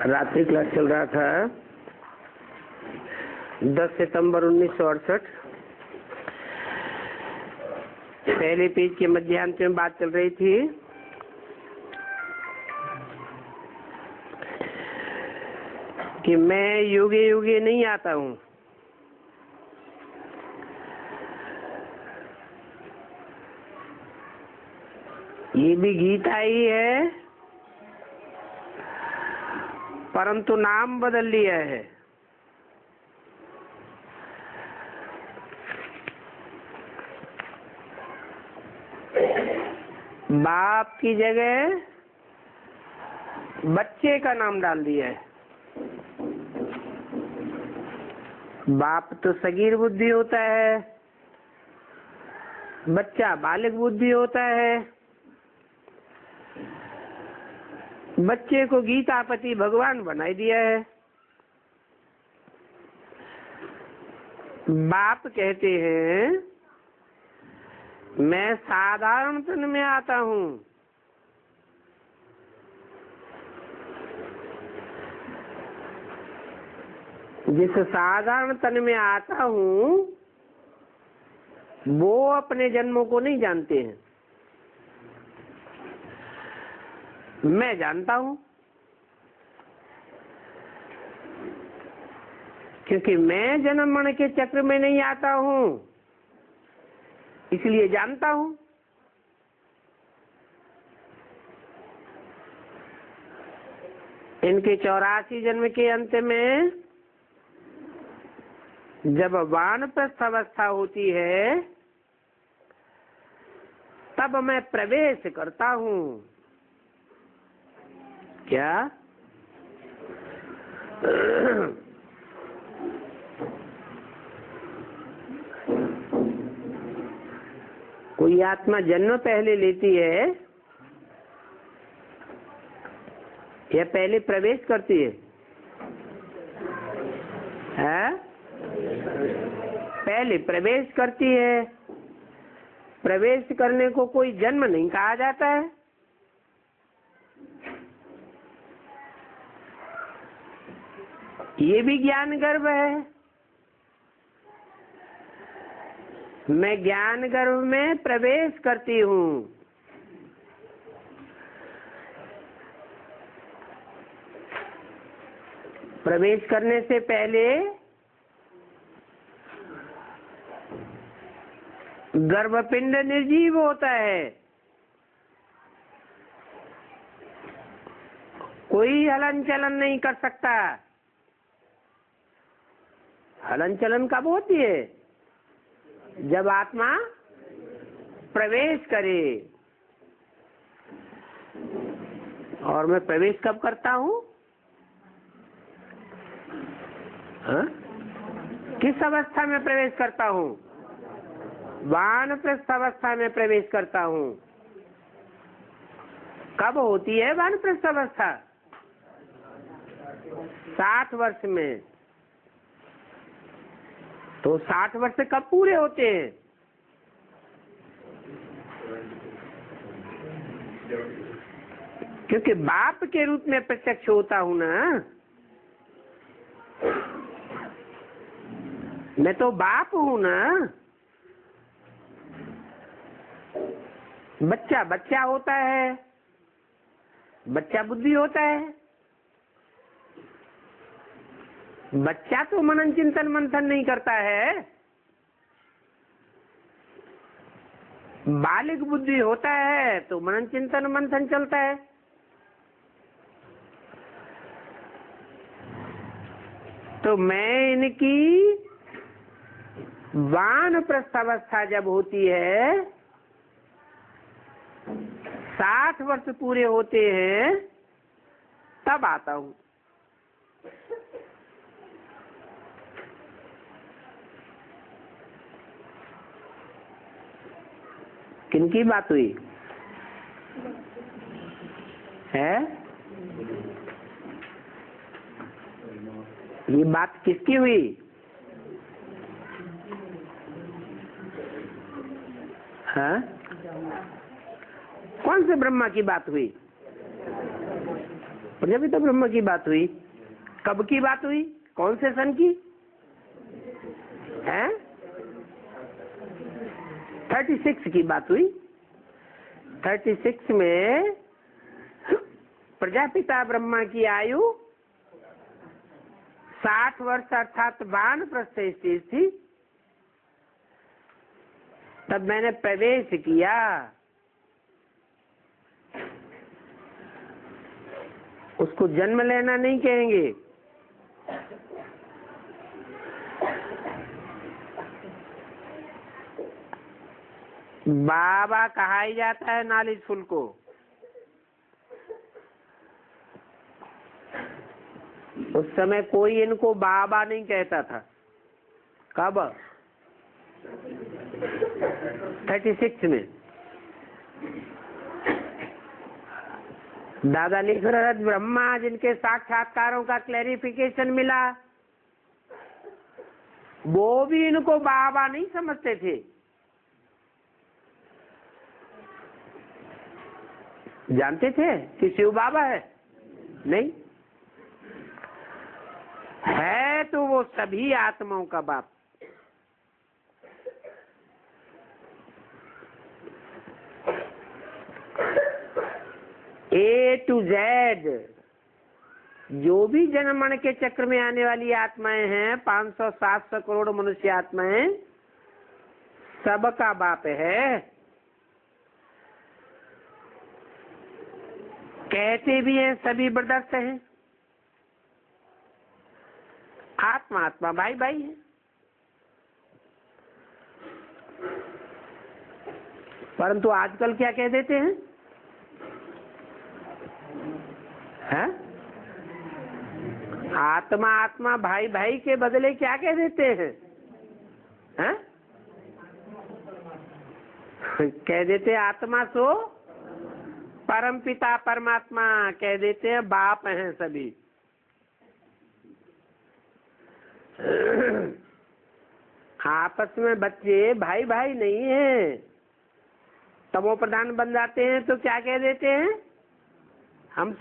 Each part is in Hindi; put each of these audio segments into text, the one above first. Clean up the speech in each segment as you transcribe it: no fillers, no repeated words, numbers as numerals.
रात्रि क्लास चल रहा था 10 सितंबर 1968। पहले पेज के मध्यांत में बात चल रही थी कि मैं युगे युगे नहीं आता हूँ, ये भी गीता ही है, परंतु नाम बदल लिया है। बाप की जगह बच्चे का नाम डाल दिया है। बाप तो सगीर बुद्धि होता है, बच्चा बालिक बुद्धि होता है। बच्चे को गीतापति भगवान बनाई दिया है। बाप कहते हैं मैं साधारण तन में आता हूँ, जिस साधारण तन में आता हूँ वो अपने जन्मों को नहीं जानते हैं, मैं जानता हूँ, क्योंकि मैं जन्म मरण के चक्र में नहीं आता हूँ, इसलिए जानता हूँ। इनके 84 जन्म के अंत में जब वानप्रस्थ अवस्था होती है तब मैं प्रवेश करता हूँ। क्या? कोई आत्मा जन्म पहले लेती है या पहले प्रवेश करती है? पहले प्रवेश करती है। प्रवेश करने को कोई जन्म नहीं कहा जाता है। ये भी ज्ञान गर्भ है। मैं ज्ञान गर्भ में प्रवेश करती हूँ। प्रवेश करने से पहले गर्भपिंड निर्जीव होता है, कोई हलन चलन नहीं कर सकता। हलन चलन कब होती है? जब आत्मा प्रवेश करे। और मैं प्रवेश कब करता हूँ? किस अवस्था में प्रवेश करता हूँ? वानप्रस्थ अवस्था में प्रवेश करता हूँ। कब होती है वानप्रस्थ अवस्था? 60 वर्ष में। तो 60 वर्ष कब पूरे होते हैं? क्योंकि बाप के रूप में प्रत्यक्ष होता हूं ना, मैं तो बाप हूं ना। बच्चा बच्चा होता है, बच्चा बुद्धि होता है। बच्चा तो मनन चिंतन मंथन नहीं करता है। बालिक बुद्धि होता है तो मनन चिंतन मंथन चलता है। तो मैं इनकी वानप्रस्थ अवस्था जब होती है, 60 वर्ष पूरे होते हैं, तब आता हूं। किनकी बात हुई है? ये बात किसकी हुई? हाँ? कौन से ब्रह्मा की बात हुई? प्रजापिता ब्रह्मा की बात हुई। कब की बात हुई? कौन से सन की है? 36 की बात हुई। 36 में प्रजापिता ब्रह्मा की आयु 60 वर्ष अर्थात वानप्रस्थ स्टेज थी। तब मैंने प्रवेश किया। उसको जन्म लेना नहीं कहेंगे, बाबा कहा ही जाता है नॉलेज फुल को। उस समय कोई इनको बाबा नहीं कहता था। कब? 36 में दादा लिख रहे ब्रह्मा जिनके साक्षात्कारों का क्लैरिफिकेशन मिला, वो भी इनको बाबा नहीं समझते थे। जानते थे कि शिव बाबा है? नहीं है, तो वो सभी आत्माओं का बाप। A to Z जो भी जन्म मरण के चक्र में आने वाली आत्माएं हैं, 500-700 करोड़ मनुष्य आत्माएं, सबका बाप है। कहते भी हैं सभी ब्रदर्स हैं। आत्मा आत्मा भाई भाई है। परंतु आजकल क्या कह देते हैं? है? आत्मा आत्मा भाई भाई के बदले क्या कह देते हैं? है? कह देते आत्मा सो परम पिता परमात्मा, कह देते हैं बाप हैं सभी। आपस में बच्चे भाई भाई नहीं हैं। तमो प्रधान बन जाते हैं तो क्या कह देते हैं? हम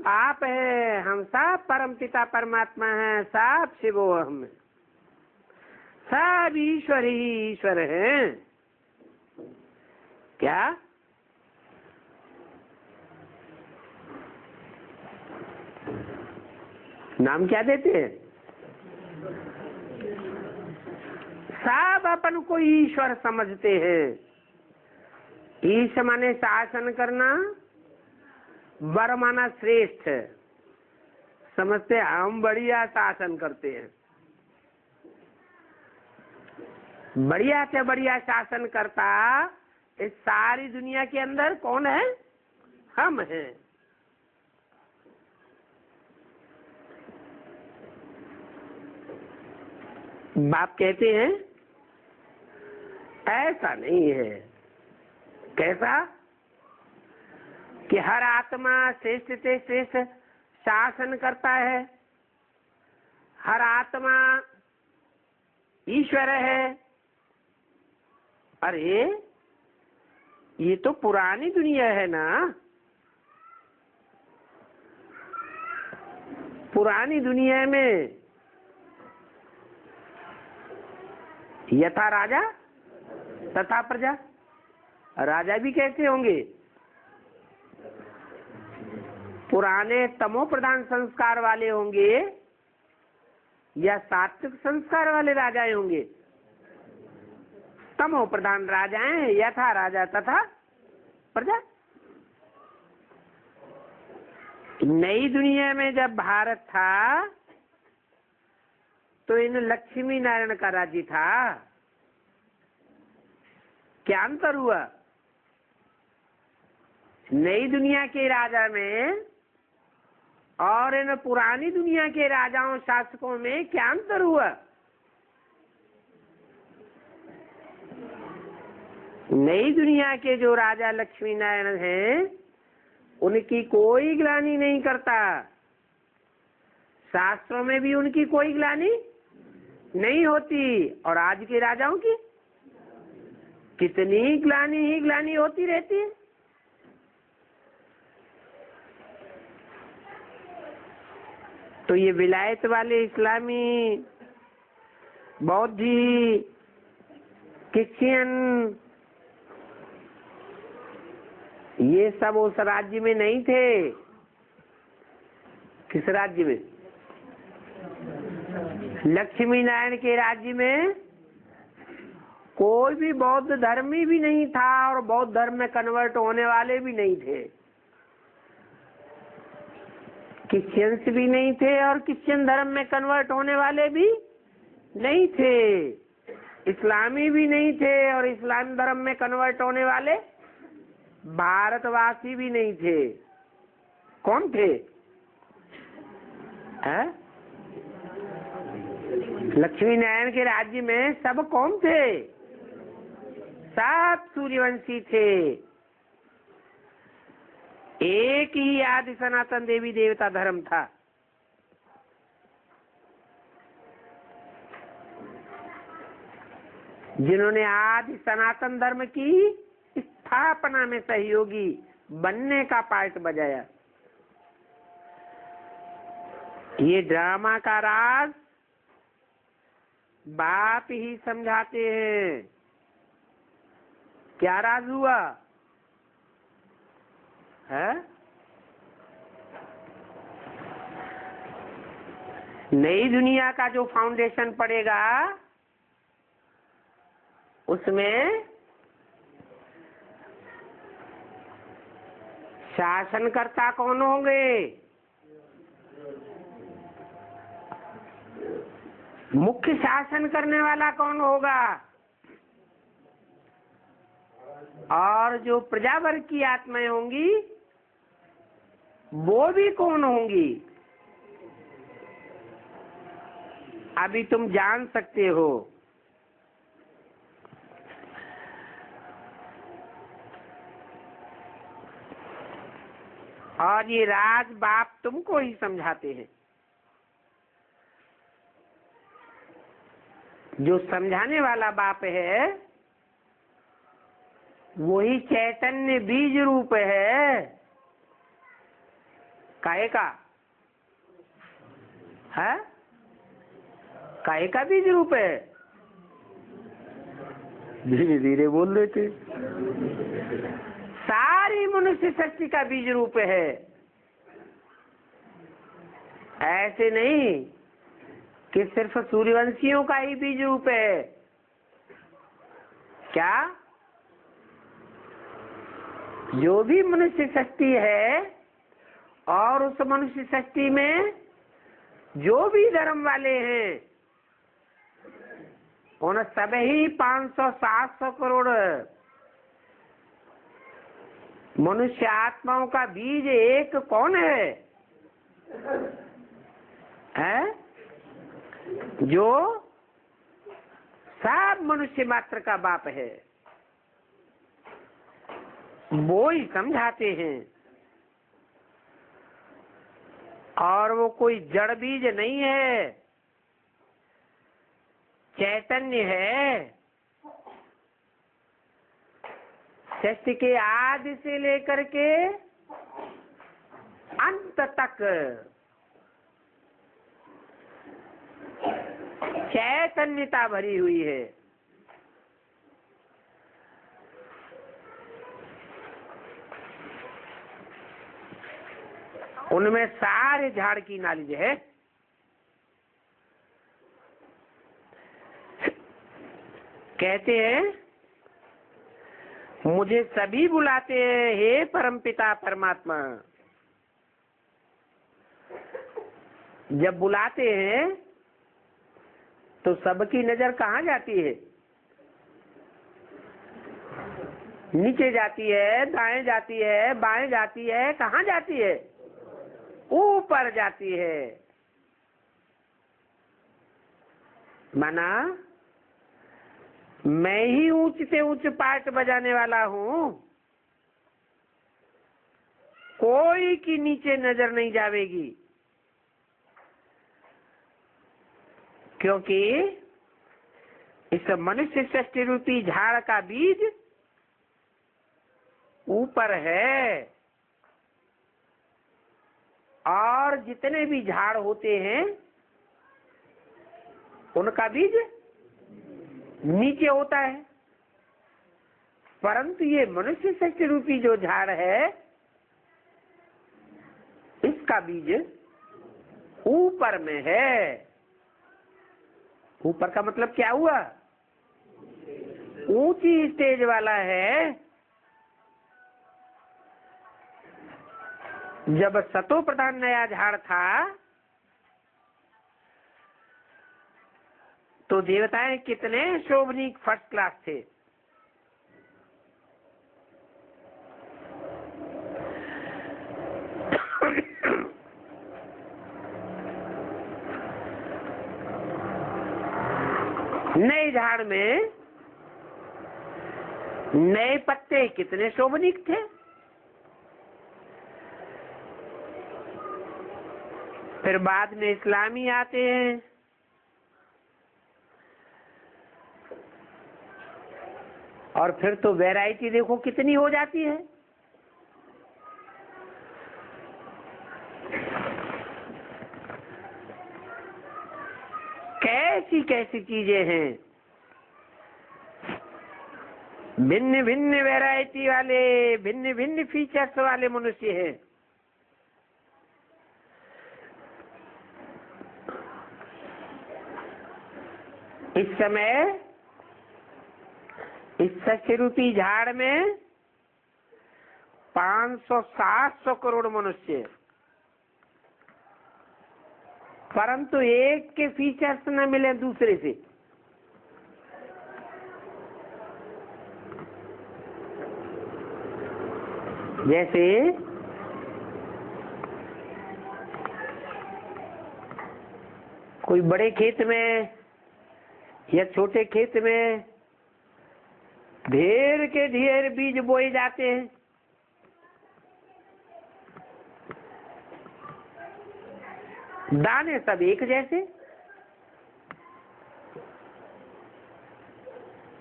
बाप हैं, हम सब परम पिता परमात्मा हैं, सब शिवो हम, सब ईश्वर ही ईश्वर हैं। क्या? नाम क्या देते हैं? सब अपन को ईश्वर समझते हैं। ईश माने शासन करना, वर माना श्रेष्ठ, समझते हम बढ़िया शासन करते हैं। बढ़िया से बढ़िया शासन करता इस सारी दुनिया के अंदर कौन है? हम हैं। बाप कहते हैं ऐसा नहीं है। कैसा? कि हर आत्मा श्रेष्ठ से श्रेष्ठ शासन करता है, हर आत्मा ईश्वर है। अरे ये तो पुरानी दुनिया है ना। पुरानी दुनिया में यथा राजा तथा प्रजा। राजा भी कैसे होंगे? पुराने तमो प्रधान संस्कार वाले होंगे या सात्विक संस्कार वाले राजाएं होंगे? तमो प्रधान राजाएं, यथा राजा तथा प्रजा। नई दुनिया में जब भारत था तो इन लक्ष्मी नारायण का राज्य था। क्या अंतर हुआ? नई दुनिया के राजा में और इन पुरानी दुनिया के राजाओं शासकों में क्या अंतर हुआ? नई दुनिया के जो राजा लक्ष्मी नारायण हैं, उनकी कोई ग्लानि नहीं करता। शास्त्रों में भी उनकी कोई ग्लानि नहीं होती। और आज के राजाओं की कितनी ग्लानि ही ग्लानि होती रहती है। तो ये विलायत वाले इस्लामी, बौद्धी, क्रिश्चियन, ये सब उस राज्य में नहीं थे। किस राज्य में? लक्ष्मी नारायण के राज्य में कोई भी बौद्ध धर्मी भी नहीं था और बौद्ध धर्म में कन्वर्ट होने वाले भी नहीं थे। क्रिश्चियंस भी नहीं थे और क्रिश्चियन धर्म में कन्वर्ट होने वाले भी नहीं थे। इस्लामी भी नहीं थे और इस्लाम धर्म में कन्वर्ट होने वाले भारतवासी भी नहीं थे। कौन थे? लक्ष्मी नारायण के राज्य में सब कौन थे? सब सूर्यवंशी थे। एक ही आदि सनातन देवी देवता धर्म था। जिन्होंने आदि सनातन धर्म की स्थापना में सहयोगी बनने का पार्ट बजाया। ये ड्रामा का राज बाप ही समझाते हैं। क्या राज हुआ है? नई दुनिया का जो फाउंडेशन पड़ेगा उसमें शासनकर्ता कौन होंगे? मुख्य शासन करने वाला कौन होगा? और जो प्रजा वर्ग की आत्माएं होंगी वो भी कौन होंगी? अभी तुम जान सकते हो। और ये राज बाप तुमको ही समझाते हैं। जो समझाने वाला बाप है वही चैतन्य बीज रूप है। काहे का है? काहे का बीज रूप है? धीरे धीरे बोल रहे थे। सारी मनुष्य शक्ति का बीज रूप है। ऐसे नहीं कि सिर्फ सूर्यवंशियों का ही बीज रूप है। क्या? जो भी मनुष्य शक्ति है और उस मनुष्य शक्ति में जो भी धर्म वाले हैं उन सभी 500-700 करोड़ मनुष्य आत्माओं का बीज एक कौन है? जो सब मनुष्य मात्र का बाप है। वो ही समझाते हैं। और वो कोई जड़ बीज नहीं है, चैतन्य है। सृष्टि के आदि से लेकर के अंत तक चैतन्यता भरी हुई है। उनमें सारे झाड़ की नॉलेज है। कहते हैं मुझे सभी बुलाते हैं हे परमपिता परमात्मा। जब बुलाते हैं तो सबकी नजर कहाँ जाती है? नीचे जाती है, दाएं जाती है, बाएं जाती है, कहाँ जाती है? ऊपर जाती है। माना मैं ही ऊंच से ऊंच पार्ट बजाने वाला हूँ, कोई की नीचे नजर नहीं जाएगी। क्योंकि इस मनुष्य सृष्टि रूपी झाड़ का बीज ऊपर है। और जितने भी झाड़ होते हैं उनका बीज नीचे होता है, परंतु ये मनुष्य सत्य रूपी जो झाड़ है इसका बीज ऊपर में है। ऊपर का मतलब क्या हुआ? ऊंची स्टेज वाला है। जब सतो प्रधान नया झाड़ था तो देवताएं कितने शोभनीक फर्स्ट क्लास थे। नए झाड़ में नए पत्ते कितने शोभनीक थे। फिर बाद में इस्लामी आते हैं, और फिर तो वैरायटी देखो कितनी हो जाती है। कैसी कैसी चीजें हैं, भिन्न भिन्न वैरायटी वाले, भिन्न भिन्न फीचर्स वाले मनुष्य हैं। इस समय इस सत्य रूपी झाड़ में 500-700 करोड़ मनुष्य, परंतु एक के फीचर्स न मिले दूसरे से। जैसे कोई बड़े खेत में या छोटे खेत में ढेर के ढेर बीज बोए जाते हैं, दाने सब एक जैसे,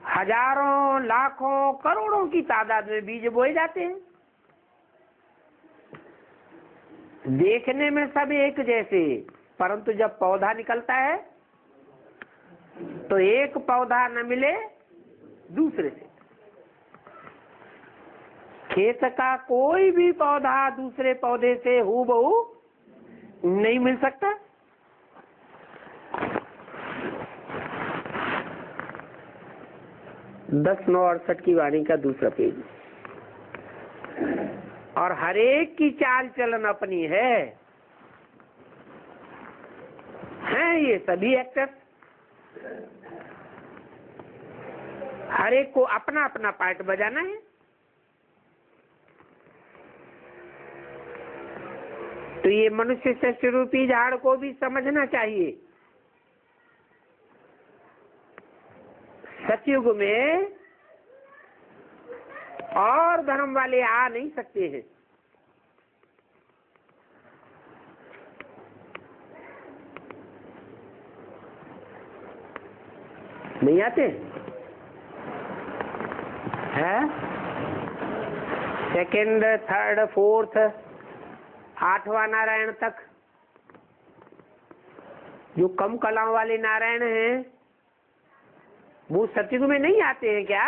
हजारों लाखों करोड़ों की तादाद में बीज बोए जाते हैं। देखने में सब एक जैसे, परंतु जब पौधा निकलता है तो एक पौधा न मिले दूसरे से। खेत का कोई भी पौधा दूसरे पौधे से हूबहू नहीं मिल सकता। दस 968 की वाणी का दूसरा पेज। और हरेक की चाल चलन अपनी है। हैं ये सभी एक्टर्स, हरेक को अपना अपना पार्ट बजाना है। तो ये मनुष्य सत्य रूपी झाड़ को भी समझना चाहिए। सतयुग में और धर्म वाले आ नहीं सकते हैं। नहीं आते हैं। सेकंड, थर्ड, फोर्थ, 8वां नारायण तक जो कम कलाओं वाले नारायण हैं वो सतयुग में नहीं आते हैं क्या?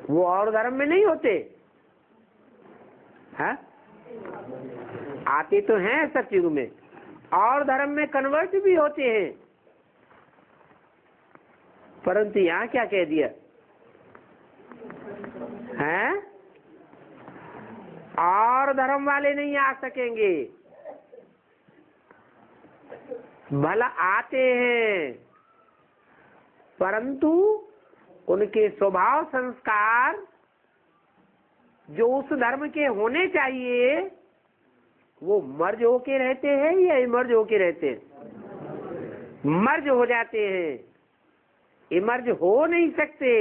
वो और धर्म में नहीं होते हैं? आते तो हैं सतयुग में, और धर्म में कन्वर्ट भी होते हैं, परंतु यहाँ क्या कह दिया हैं? और धर्म वाले नहीं आ सकेंगे। भला आते हैं, परंतु उनके स्वभाव संस्कार जो उस धर्म के होने चाहिए वो मर्ज होके रहते हैं या इमर्ज होके रहते हैं? मर्ज हो जाते हैं, इमर्ज हो नहीं सकते।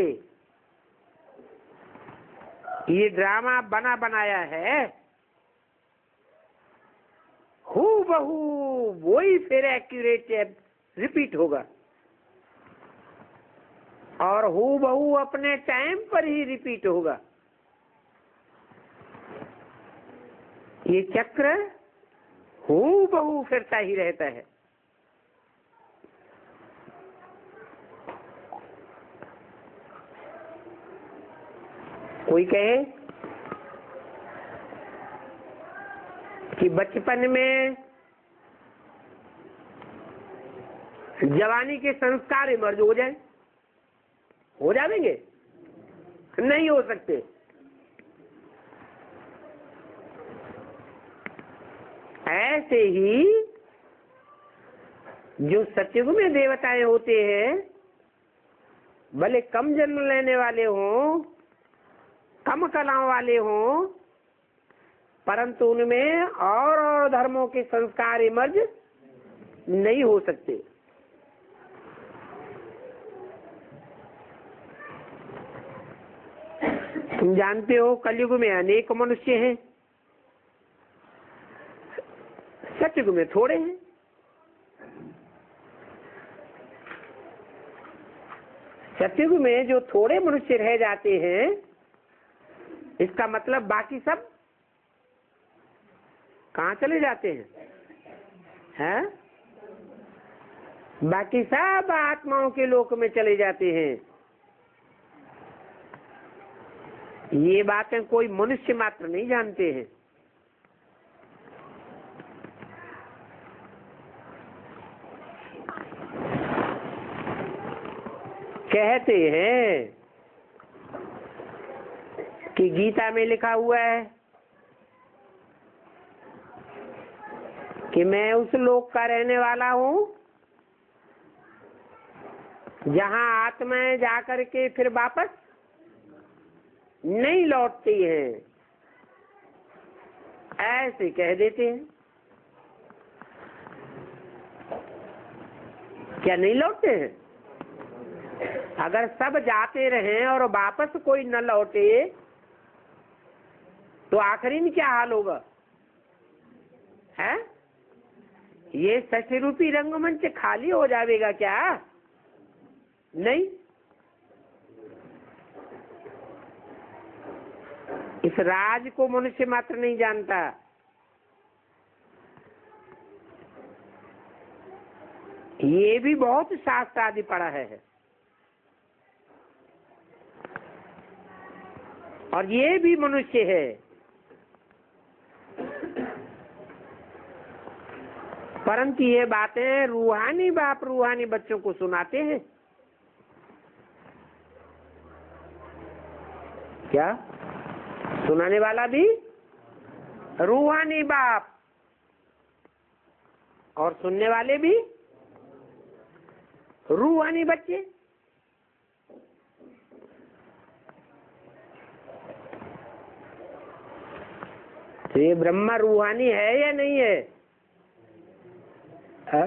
ये ड्रामा बना बनाया है, हूबहू वही फिर एक्यूरेट रिपीट होगा, और हूबहू अपने टाइम पर ही रिपीट होगा। ये चक्र हूबहू फिरता ही रहता है। कोई कहे कि बचपन में जवानी के संस्कार इमर्ज हो जाए, हो जाएंगे? नहीं हो सकते। ऐसे ही जो सतयुग में देवताएं होते हैं, भले कम जन्म लेने वाले हों, कम कलाओं वाले हों, परंतु उनमें और धर्मों के संस्कार इमर्ज नहीं हो सकते। तुम जानते हो कलयुग में अनेक मनुष्य हैं, सतयुग में थोड़े हैं। सतयुग में जो थोड़े मनुष्य रह जाते हैं, इसका मतलब बाकी सब कहाँ चले जाते हैं? बाकी सब आत्माओं के लोक में चले जाते हैं। ये बातें कोई मनुष्य मात्र नहीं जानते हैं। कहते हैं कि गीता में लिखा हुआ है कि मैं उस लोक का रहने वाला हूँ जहाँ आत्माएं जाकर के फिर वापस नहीं लौटती हैं। ऐसे कह देते हैं। क्या नहीं लौटते हैं? अगर सब जाते रहें और वापस कोई न लौटे तो आखिरी में क्या हाल होगा? है ये सच रूपी रंगमंच खाली हो जाएगा क्या? नहीं। इस राज को मनुष्य मात्र नहीं जानता। ये भी बहुत शास्त्र आदि पढ़ा है और ये भी मनुष्य है, परंतु ये बातें रूहानी बाप रूहानी बच्चों को सुनाते हैं। क्या सुनाने वाला भी रूहानी बाप और सुनने वाले भी रूहानी बच्चे। तो ये ब्रह्मा रूहानी है या नहीं है? हा?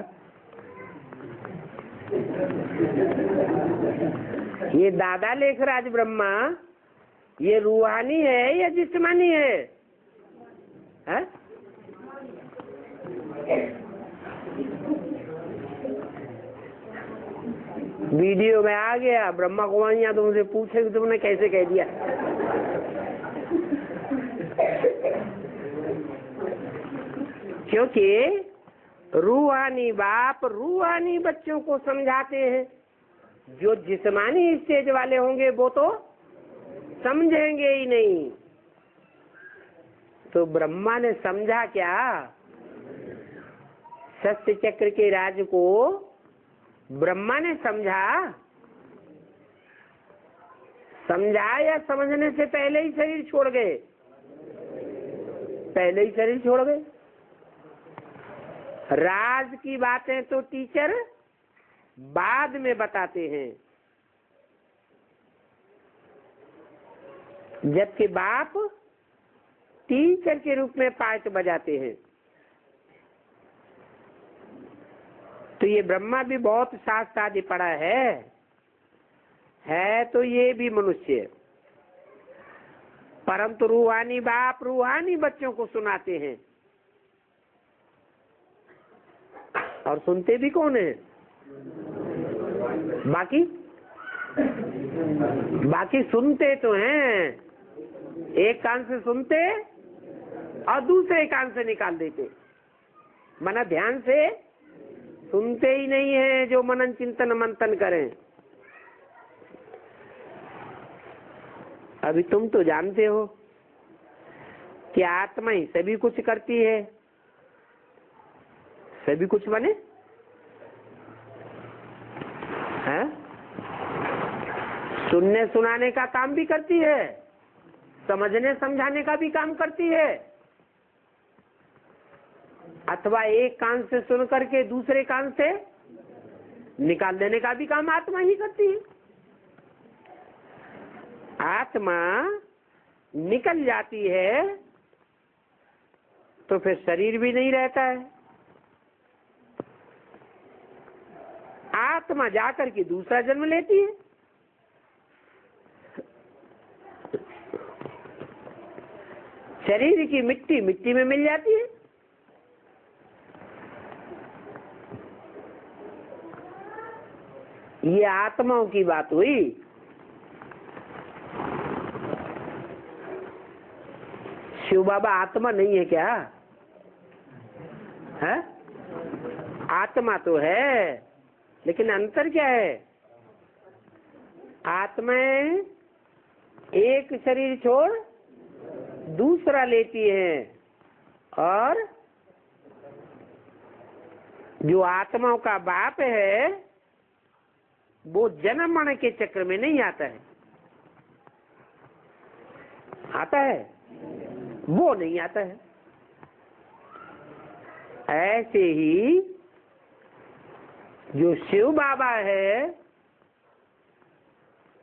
ये दादा लेखराज ब्रह्मा ये रूहानी है या जिस्मानी है? हा? वीडियो में आ गया ब्रह्मा कुमार, यहाँ तुमसे पूछे कि तुमने कैसे कह दिया। क्योंकि रूहानी बाप रूहानी बच्चों को समझाते हैं। जो जिस्मानी स्टेज वाले होंगे वो तो समझेंगे ही नहीं। तो ब्रह्मा ने समझा क्या? सत्य चक्र के राज को ब्रह्मा ने समझा या समझने से पहले ही शरीर छोड़ गए? पहले ही शरीर छोड़ गए। राज की बातें तो टीचर बाद में बताते हैं, जबकि बाप टीचर के रूप में पाठ बजाते हैं। तो ये ब्रह्मा भी बहुत शास्त्र आदि पढ़ा है तो ये भी मनुष्य, परंतु रूहानी बाप रूहानी बच्चों को सुनाते हैं। और सुनते भी कौन है? बाकी सुनते तो हैं, एक कान से सुनते और दूसरे कान से निकाल देते। मना ध्यान से सुनते ही नहीं है जो मनन चिंतन मंथन करें। अभी तुम तो जानते हो कि आत्मा ही सभी कुछ करती है, सभी कुछ बने हैं, सुनने सुनाने का काम भी करती है, समझने समझाने का भी काम करती है, अथवा एक कान से सुन करके दूसरे कान से निकाल देने का भी काम आत्मा ही करती है। आत्मा निकल जाती है तो फिर शरीर भी नहीं रहता है। आत्मा जाकर के दूसरा जन्म लेती है। शरीर की मिट्टी मिट्टी में मिल जाती है। ये आत्माओं की बात हुई। शिव बाबा आत्मा नहीं है क्या? है? आत्मा तो है, लेकिन अंतर क्या है? आत्मा एक शरीर छोड़ दूसरा लेती है, और जो आत्माओं का बाप है वो जन्म मरण के चक्र में नहीं आता है। आता है? वो नहीं आता है। ऐसे ही जो शिव बाबा है,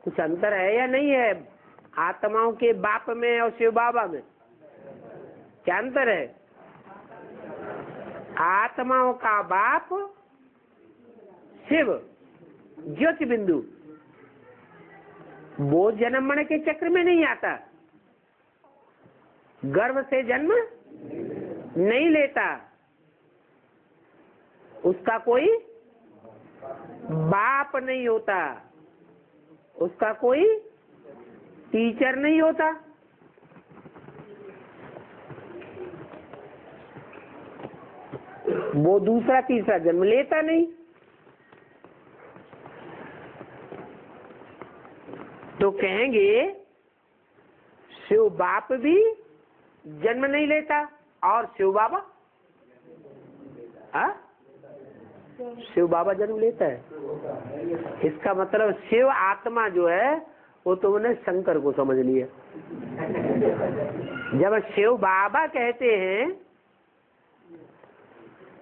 कुछ अंतर है या नहीं है आत्माओं के बाप में और शिव बाबा में? क्या अंतर है? आत्माओं का बाप शिव ज्योति बिंदु, वो जन्म मरण के चक्र में नहीं आता, गर्भ से जन्म नहीं लेता, उसका कोई बाप नहीं होता, उसका कोई टीचर नहीं होता। वो दूसरा तीसरा जन्म लेता नहीं। तो कहेंगे शिव बाप भी जन्म नहीं लेता और शिव बाबा, शिव बाबा जन्म लेता है। इसका मतलब शिव आत्मा जो है वो तुमने शंकर को समझ लिया। जब शिव बाबा कहते हैं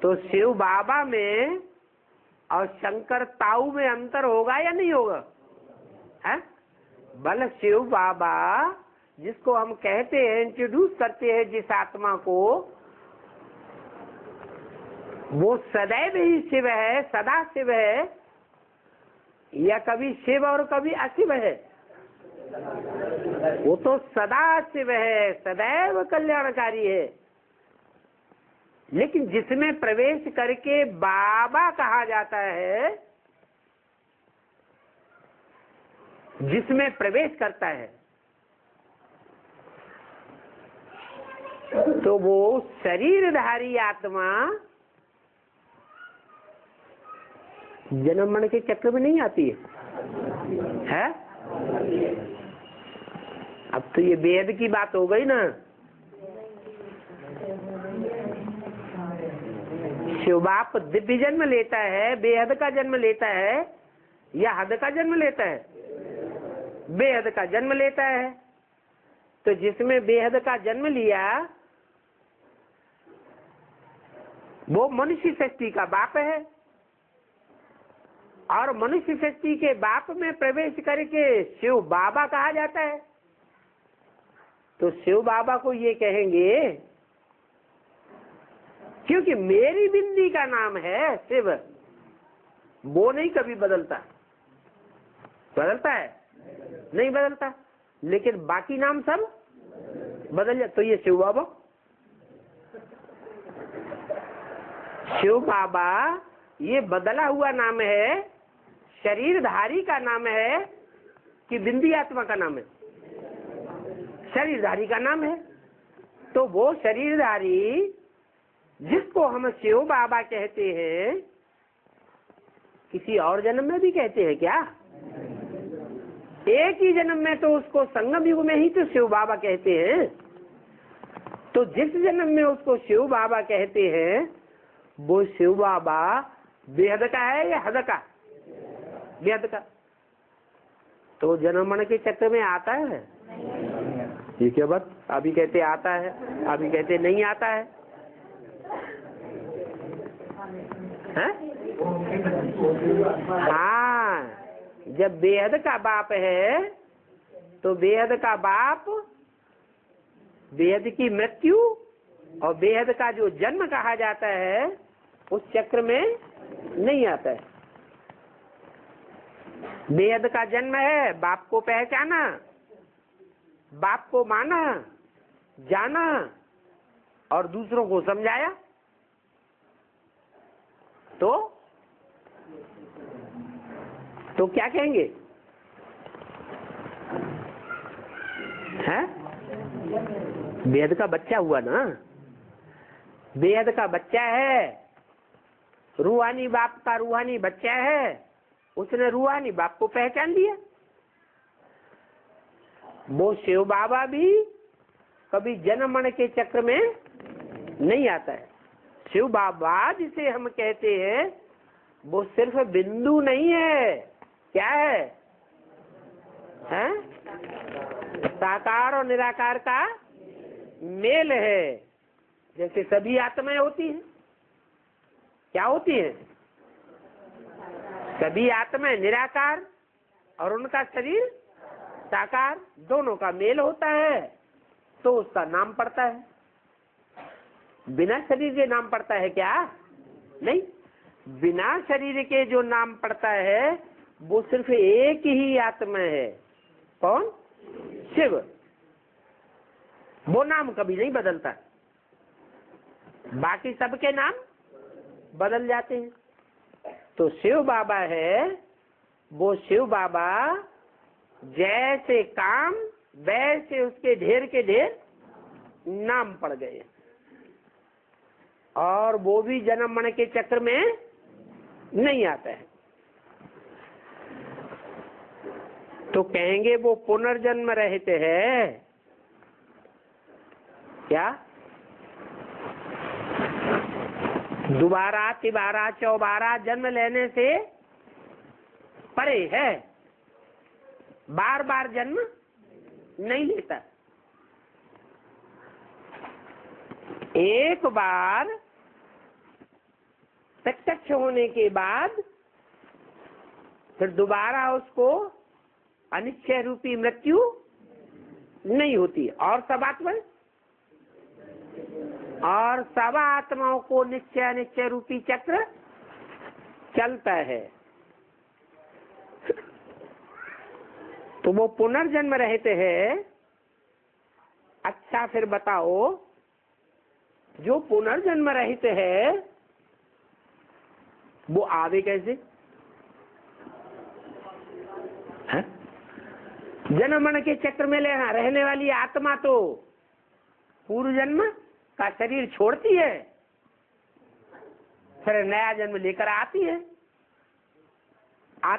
तो शिव बाबा में और शंकर ताऊ में अंतर होगा या नहीं होगा? है? बल शिव बाबा जिसको हम कहते हैं, इंट्रोड्यूस करते हैं जिस आत्मा को, वो सदैव ही शिव है, सदा शिव है, या कभी शिव और कभी अशिव है? वो तो सदा शिव है, सदैव कल्याणकारी है। लेकिन जिसमें प्रवेश करके बाबा कहा जाता है, जिसमें प्रवेश करता है, तो वो शरीरधारी आत्मा जन्म मरण के चक्र में नहीं आती है? अब तो ये बेहद की बात हो गई ना। शिव बाप दिव्य जन्म लेता है, बेहद का जन्म लेता है, या हद का जन्म लेता है? बेहद का जन्म लेता है। तो जिसमें बेहद का जन्म लिया वो मनुष्य सृष्टि का बाप है, और मनुष्य सृष्टि के बाप में प्रवेश करके शिव बाबा कहा जाता है। तो शिव बाबा को ये कहेंगे क्योंकि मेरी बिंदी का नाम है शिव, वो नहीं कभी बदलता। बदलता है? नहीं बदलता, लेकिन बाकी नाम सब बदल जाए। तो ये शिव बाबा, शिव बाबा ये बदला हुआ नाम है, शरीरधारी का नाम है कि बिंदी आत्मा का नाम है? शरीरधारी का नाम है। तो वो शरीरधारी जिसको हम शिव बाबा कहते हैं, किसी और जन्म में भी कहते हैं क्या? एक ही जन्म में तो उसको संगम युग में ही तो शिव बाबा कहते हैं। तो जिस जन्म में उसको शिव बाबा कहते हैं, वो शिव बाबा बेहद का है या हद का? बेहद का। तो जन्म मरण के चक्र में आता है? ये क्या बात? अभी कहते आता है, अभी कहते नहीं आता है, हैं? हाँ, जब बेहद का बाप है तो बेहद का बाप बेहद की मृत्यु और बेहद का जो जन्म कहा जाता है उस चक्र में नहीं आता है। बेहद का जन्म है, बाप को पहचाना, बाप को माना, जाना और दूसरों को समझाया, तो क्या कहेंगे? हैं? बेहद का बच्चा हुआ ना, बेहद का बच्चा है, रूहानी बाप का रूहानी बच्चा है, उसने रूहानी बाप को पहचान लिया। वो शिव बाबा भी कभी जन्म मरण के चक्र में नहीं आता है। शिव बाबा जिसे हम कहते हैं वो सिर्फ बिंदु नहीं है, क्या है? हैं? साकार और निराकार का मेल है। जैसे सभी आत्माएं होती हैं, क्या होती हैं? सभी आत्माएं निराकार और उनका शरीर साकार, दोनों का मेल होता है तो उसका नाम पड़ता है। बिना शरीर के नाम पड़ता है क्या? नहीं, बिना शरीर के जो नाम पड़ता है वो सिर्फ एक ही आत्मा है। कौन? शिव। वो नाम कभी नहीं बदलता, बाकी सबके नाम बदल जाते हैं। तो शिव बाबा है, वो शिव बाबा जैसे काम वैसे उसके ढेर के ढेर नाम पड़ गए, और वो भी जन्म मरण के चक्र में नहीं आता है। तो कहेंगे वो पुनर्जन्म रहित है क्या? दोबारा तिबारा चौबारा जन्म लेने से परे है, बार बार जन्म नहीं लेता। एक बार प्रत्यक्ष होने के बाद फिर दोबारा उसको अनिश्चय रूपी मृत्यु नहीं होती। और सब आत्माओं को निश्चय अनिश्चय रूपी चक्र चलता है। तो वो पुनर्जन्म रहते हैं। अच्छा, फिर बताओ, जो पुनर्जन्म रहित है वो आवे कैसे? है? जन्म मरण के चक्र में रहने वाली आत्मा तो पूर्व जन्म का शरीर छोड़ती है, फिर नया जन्म लेकर आती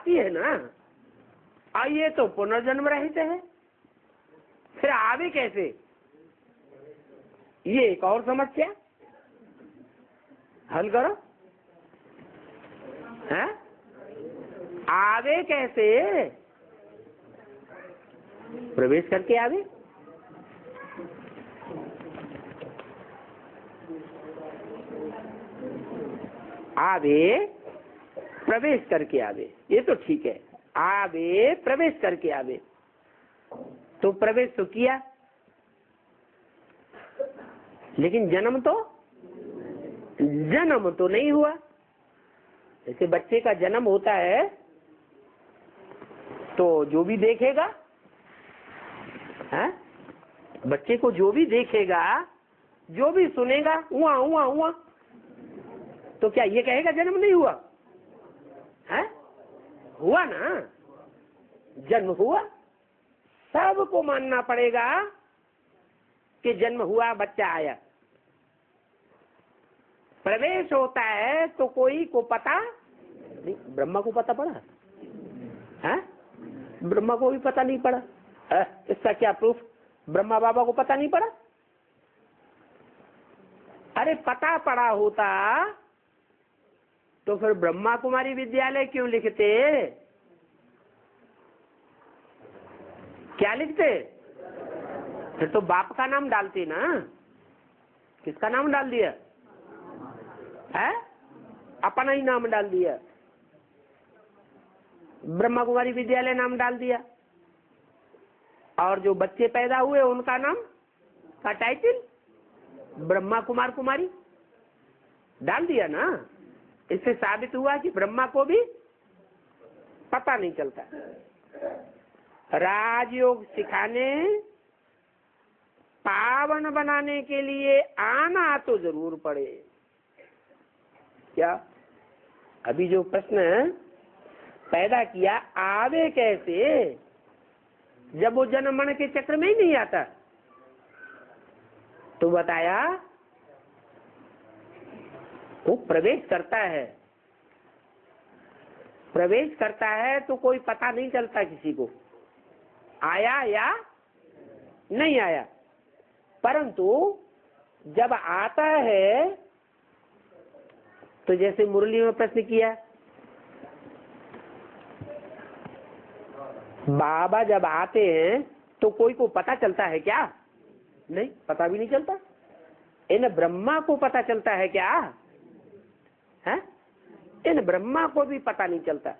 है ना। और ये तो पुनर्जन्म रहित है, फिर आवे कैसे? ये एक और समस्या, हल करो। हैं? आवे कैसे? प्रवेश करके आवे। आवे प्रवेश करके आवे, ये तो ठीक है। आवे प्रवेश करके आवे, तो प्रवेश तो किया, लेकिन जन्म तो नहीं हुआ। जैसे बच्चे का जन्म होता है तो जो भी देखेगा, है? बच्चे को जो भी देखेगा, जो भी सुनेगा, हुआ हुआ हुआ, तो क्या ये कहेगा जन्म नहीं हुआ? है? हुआ ना, जन्म हुआ। सबको मानना पड़ेगा कि जन्म हुआ, बच्चा आया। प्रवेश होता है तो कोई को पता नहीं। ब्रह्मा को पता पड़ा है? ब्रह्मा को भी पता नहीं पड़ा है? इसका क्या प्रूफ? ब्रह्मा बाबा को पता नहीं पड़ा? अरे पता पड़ा होता तो फिर ब्रह्मा कुमारी विद्यालय क्यों लिखते? क्या लिखते? फिर तो बाप का नाम डालते ना। किसका नाम डाल दिया है? अपना ही नाम डाल दिया, ब्रह्मा कुमारी विद्यालय नाम डाल दिया। और जो बच्चे पैदा हुए उनका नाम का टाइटल ब्रह्मा कुमार कुमारी डाल दिया ना। इससे साबित हुआ कि ब्रह्मा को भी पता नहीं चलता। राजयोग सिखाने, पावन बनाने के लिए आना तो जरूर पड़े। क्या अभी जो प्रश्न पैदा किया, आवे कैसे, जब वो जन्म मरण के चक्र में ही नहीं आता? तो बताया वो प्रवेश करता है। प्रवेश करता है तो कोई पता नहीं चलता किसी को आया या नहीं आया। परंतु जब आता है तो जैसे मुरली में प्रश्न किया, बाबा जब आते हैं तो कोई को पता चलता है क्या? नहीं, पता भी नहीं चलता। इन ब्रह्मा को पता चलता है क्या है? इन ब्रह्मा को भी पता नहीं चलता।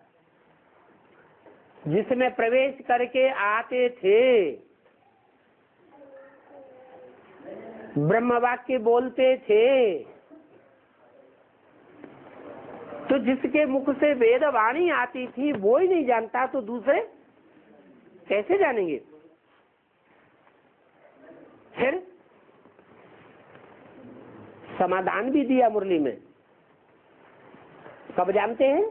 जिसमें प्रवेश करके आते थे, ब्रह्म वाक्य बोलते थे, तो जिसके मुख से वेद वाणी आती थी वो ही नहीं जानता तो दूसरे कैसे जानेंगे? फिर समाधान भी दिया मुरली में। कब जानते हैं?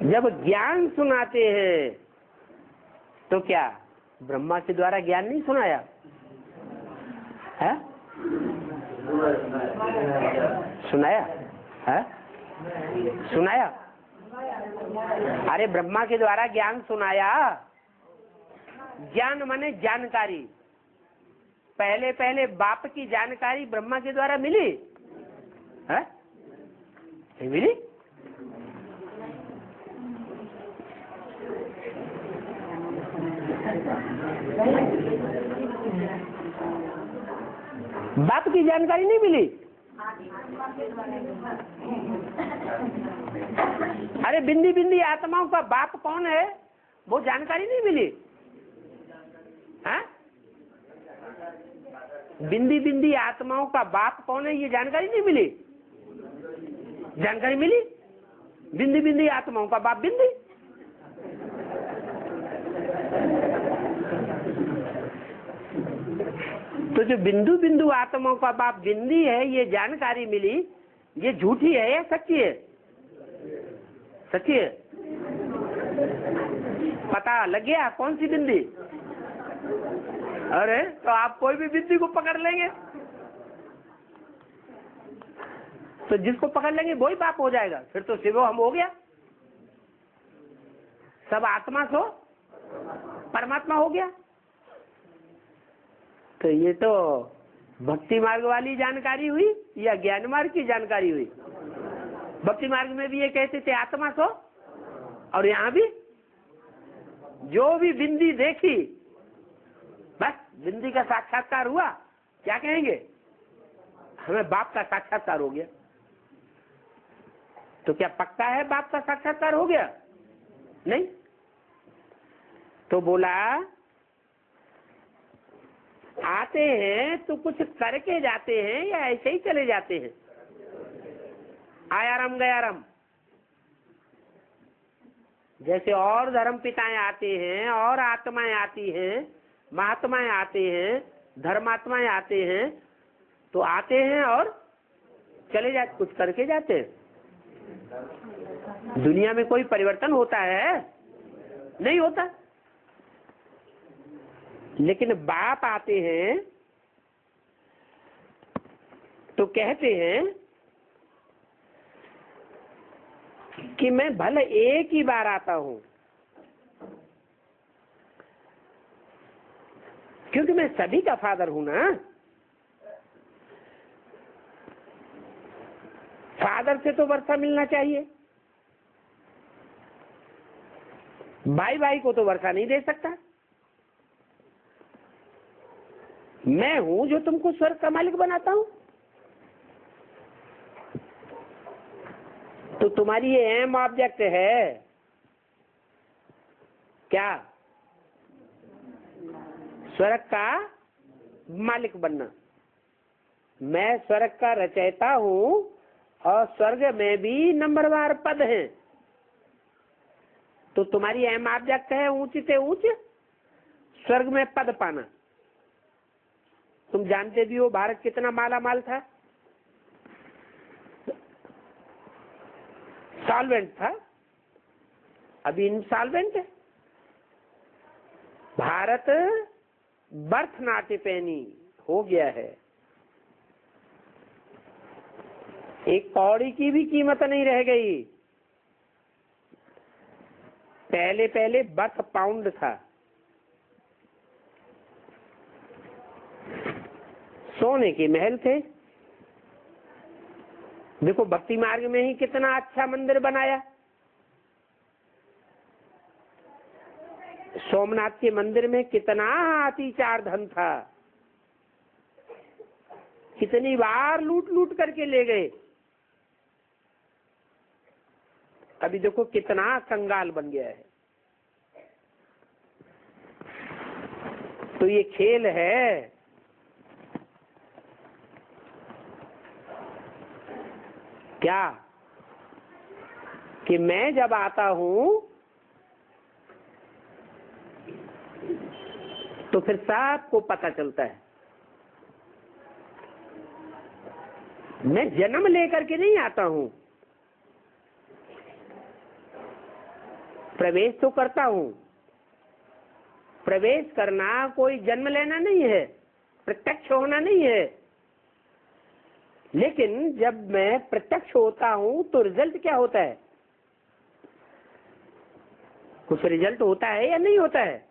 जब ज्ञान सुनाते हैं। तो क्या ब्रह्मा के द्वारा ज्ञान नहीं सुनाया है? सुनाया है? सुनाया? अरे ब्रह्मा के द्वारा ज्ञान सुनाया। ज्ञान माने जानकारी। पहले पहले बाप की जानकारी ब्रह्मा के द्वारा मिली है? नहीं मिली। बाप की जानकारी नहीं मिली। अरे बिंदी बिंदी आत्माओं का बाप कौन है वो जानकारी नहीं मिली है? बिंदी बिंदी आत्माओं का बाप कौन है ये जानकारी नहीं मिली। जानकारी मिली। बिंदी बिंदी आत्माओं का बाप बिंदी। तो जो बिंदु बिंदु आत्माओं का बाप बिंदी है ये जानकारी मिली, ये झूठी है या सच्ची है? सच्ची है। पता लग गया कौन सी बिंदी? अरे तो आप कोई भी बिंदी को पकड़ लेंगे तो जिसको पकड़ लेंगे वही बाप हो जाएगा। फिर तो शिवो हम हो गया। सब आत्मा सो परमात्मा हो गया। तो ये तो भक्ति मार्ग वाली जानकारी हुई या ज्ञान मार्ग की जानकारी हुई? भक्ति मार्ग में भी ये कहते थे आत्मा सो, और यहाँ भी जो भी बिंदी देखी बस बिंदी का साक्षात्कार हुआ, क्या कहेंगे? हमें बाप का साक्षात्कार हो गया। तो क्या पक्का है बाप का साक्षात्कार हो गया? नहीं। तो बोला आते हैं तो कुछ करके जाते हैं या ऐसे ही चले जाते हैं? आया राम गया राम। जैसे और धर्म पिताएं आते हैं और आत्माएं आती हैं, महात्माएं आते हैं, धर्मात्माएं आते हैं, तो आते हैं और चले जाते, कुछ करके जाते हैं। दुनिया में कोई परिवर्तन होता है? नहीं होता। लेकिन बाप आते हैं तो कहते हैं कि मैं भले एक ही बार आता हूं, क्योंकि मैं सभी का फादर हूं ना। फादर से तो वर्षा मिलना चाहिए, भाई भाई को तो वर्षा नहीं दे सकता। मैं हूं जो तुमको स्वर्ग का मालिक बनाता हूं। तो तुम्हारी ये एम ऑब्जेक्ट है क्या? स्वर्ग का मालिक बनना। मैं स्वर्ग का रचयिता हूं और स्वर्ग में भी नंबरवार पद हैं। तो तुम्हारी एम ऑब्जेक्ट है ऊंच से ऊंच स्वर्ग में पद पाना। तुम जानते भी हो भारत कितना माला माल था, सॉल्वेंट था, अभी इनसॉल्वेंट है। भारत बर्थ नाटे पैनी हो गया है, एक कौड़ी की भी कीमत नहीं रह गई। पहले पहले बर्थ पाउंड था, सोने के महल थे। देखो भक्ति मार्ग में ही कितना अच्छा मंदिर बनाया। सोमनाथ के मंदिर में कितना अतिचार धन था, कितनी बार लूट लूट करके ले गए। अभी देखो कितना कंगाल बन गया है। तो ये खेल है। क्या कि मैं जब आता हूं तो फिर सबको पता चलता है। मैं जन्म लेकर के नहीं आता हूं, प्रवेश तो करता हूं। प्रवेश करना कोई जन्म लेना नहीं है, प्रत्यक्ष होना नहीं है। लेकिन जब मैं प्रत्यक्ष होता हूं तो रिजल्ट क्या होता है? कुछ रिजल्ट होता है या नहीं होता है?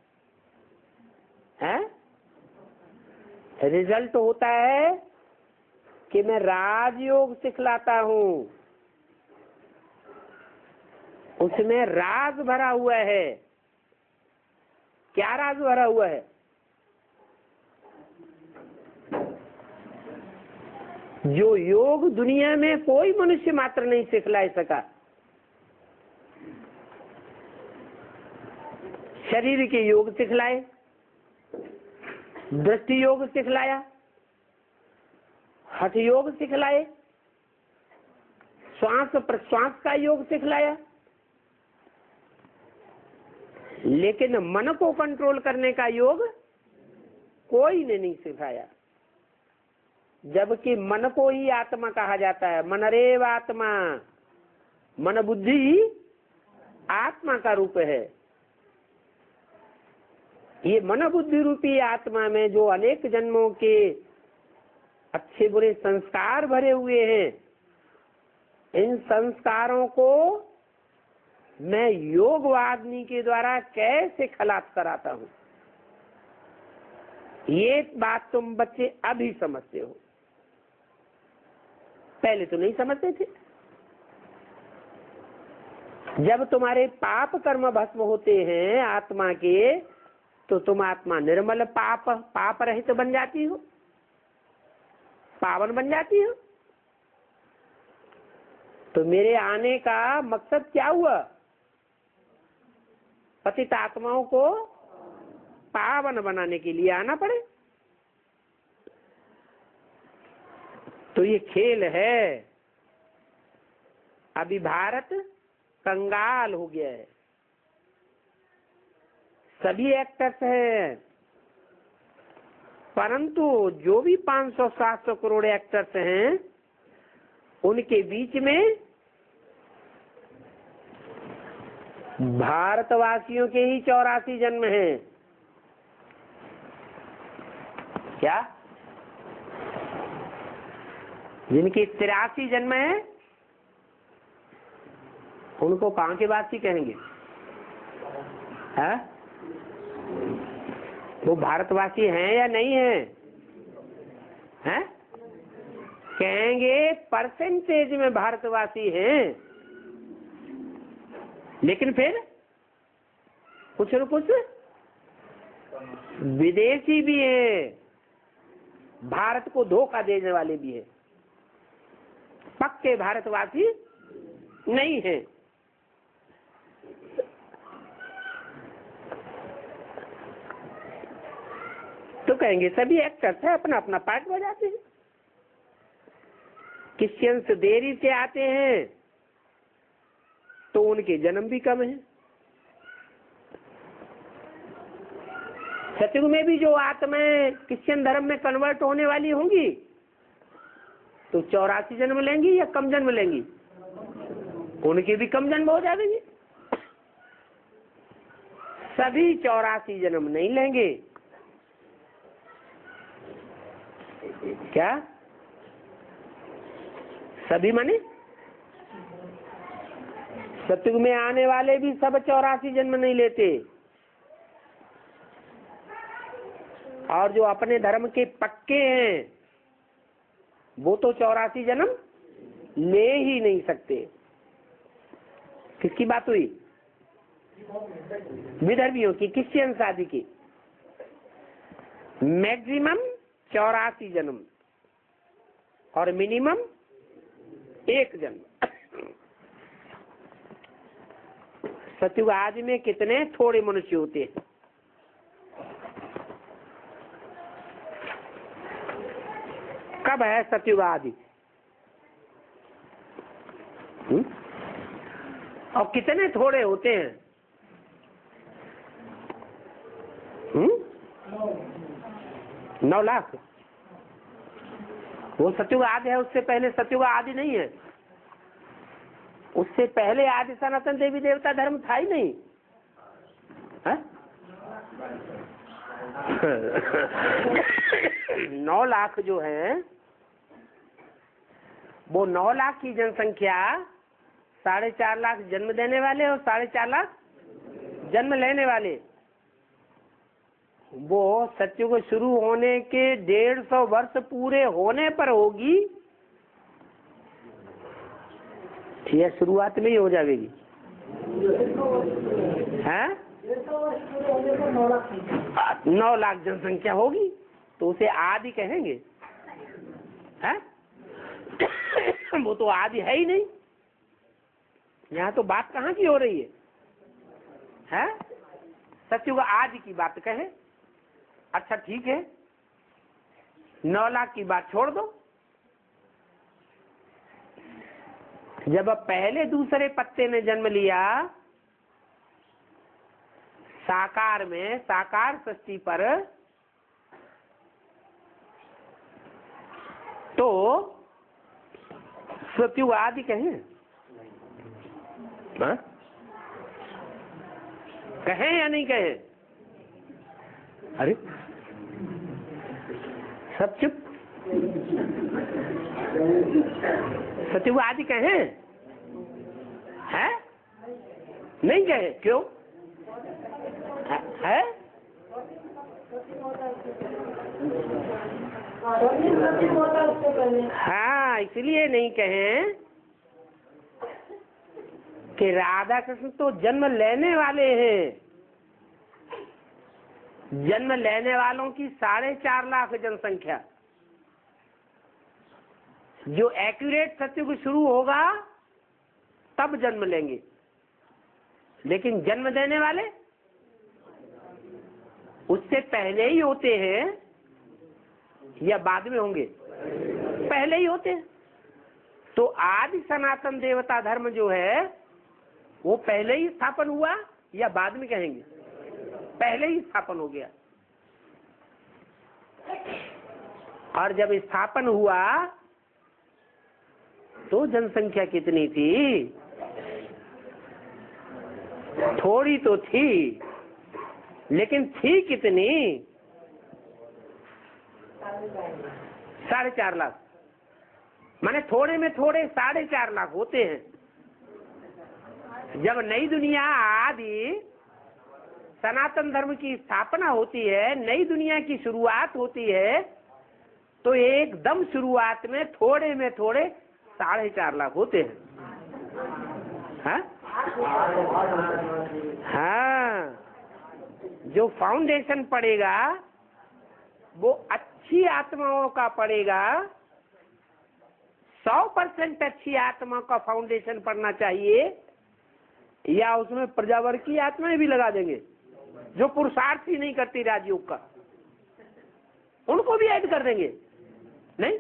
रिजल्ट होता है कि मैं राजयोग सिखलाता हूं, उसमें राज भरा हुआ है। क्या राज भरा हुआ है? जो योग दुनिया में कोई मनुष्य मात्र नहीं सिखला सका। शरीर के योग सिखलाए, दृष्टि योग सिखलाया, हठ योग सिखलाए, श्वास प्रश्वास का योग सिखलाया, लेकिन मन को कंट्रोल करने का योग कोई ने नहीं सिखाया। जबकि मन को ही आत्मा कहा जाता है। मनरेव आत्मा, मन बुद्धि आत्मा का रूप है। ये मन बुद्धि रूपी आत्मा में जो अनेक जन्मों के अच्छे बुरे संस्कार भरे हुए हैं, इन संस्कारों को मैं योगवादनी के द्वारा कैसे खलास कराता हूं, ये बात तुम बच्चे अभी समझते हो, पहले तो नहीं समझते थे। जब तुम्हारे पाप कर्म भस्म होते हैं आत्मा के, तो तुम आत्मा निर्मल पाप रहित बन जाती हो, पावन बन जाती हो। तो मेरे आने का मकसद क्या हुआ? पतित आत्माओं को पावन बनाने के लिए आना पड़े। तो ये खेल है। अभी भारत कंगाल हो गया है। सभी एक्टर्स हैं, परंतु जो भी 500-700 करोड़ एक्टर्स हैं, उनके बीच में भारतवासियों के ही 84 जन्म हैं। क्या? जिनके 83 जन्म है उनको कहाँ के वासी कहेंगे? है? वो भारतवासी हैं या नहीं है? हैं? कहेंगे परसेंटेज में भारतवासी हैं, लेकिन फिर कुछ न कुछ विदेशी भी है, भारत को धोखा देने वाले भी है, पक्के भारतवासी नहीं है। तो कहेंगे सभी एक्टर्स है, अपना अपना पार्ट बजाते हैं। क्रिश्चियंस देरी से आते हैं तो उनके जन्म भी कम है। सतयुग में भी जो आत्माएं क्रिश्चियन धर्म में कन्वर्ट होने वाली होंगी तो 84 जन्म लेंगी या कम जन्म लेंगी? उनके भी कम जन्म हो जाएंगे। सभी 84 जन्म नहीं लेंगे। क्या? सभी माने सतयुग में आने वाले भी सब 84 जन्म नहीं लेते, और जो अपने धर्म के पक्के हैं वो तो 84 जन्म ले ही नहीं सकते। किसकी बात हुई? विदर्भियों की, क्रिश्चियन आदि की। मैक्सिमम 84 जन्म और मिनिमम 1 जन्म। सतयुग आदि में कितने थोड़े मनुष्य होते हैं। कब है सतयुग आदि? और कितने थोड़े होते हैं? 9 लाख। वो सतयुग आदि है, उससे पहले सतयुग आदि नहीं है। उससे पहले आदि सनातन देवी देवता धर्म था ही नहीं है? 9 लाख जो है वो 9 लाख की जनसंख्या 4.5 लाख जन्म देने वाले और 4.5 लाख जन्म लेने वाले, वो सतयुग शुरू होने के 150 वर्ष पूरे होने पर होगी या शुरुआत में ही हो जाएगी? है 9 लाख जनसंख्या होगी तो उसे आदि कहेंगे? है? वो तो आदि है ही नहीं। यहाँ तो बात कहाँ की हो रही है? है? सतयुग आदि की बात कहे। अच्छा ठीक है, 9 लाख की बात छोड़ दो। जब पहले दूसरे पत्ते ने जन्म लिया साकार में, साकार सृष्टि पर, तो सतयुग आदि कहें? कहें या नहीं कहें? अरे सब चुप। सतयुग आदि कहें? है? नहीं कहे? क्यों? है? हाँ, इसलिए नहीं कहें कि राधा कृष्ण तो जन्म लेने वाले हैं। जन्म लेने वालों की 4.5 लाख जनसंख्या, जो एक्यूरेट सतयुग शुरू होगा तब जन्म लेंगे, लेकिन जन्म देने वाले उससे पहले ही होते हैं या बाद में होंगे? पहले ही होते हैं। तो आदि सनातन देवता धर्म जो है वो पहले ही स्थापन हुआ या बाद में कहेंगे? पहले ही स्थापन हो गया। और जब स्थापन हुआ तो जनसंख्या कितनी थी? थोड़ी तो थी, लेकिन थी कितनी? 4.5 लाख। माने थोड़े में थोड़े 4.5 लाख होते हैं। जब नई दुनिया आदि सनातन धर्म की स्थापना होती है, नई दुनिया की शुरुआत होती है, तो एकदम शुरुआत में थोड़े 4.5 लाख होते हैं। हाँ? हाँ, जो फाउंडेशन पड़ेगा वो अच्छी आत्माओं का पड़ेगा। 100% अच्छी आत्मा का फाउंडेशन पड़ना चाहिए, या उसमें प्रजावर्ग की आत्माएं भी लगा देंगे जो पुरुषार्थ ही नहीं करती राजयोग का, उनको भी ऐड कर देंगे? नहीं।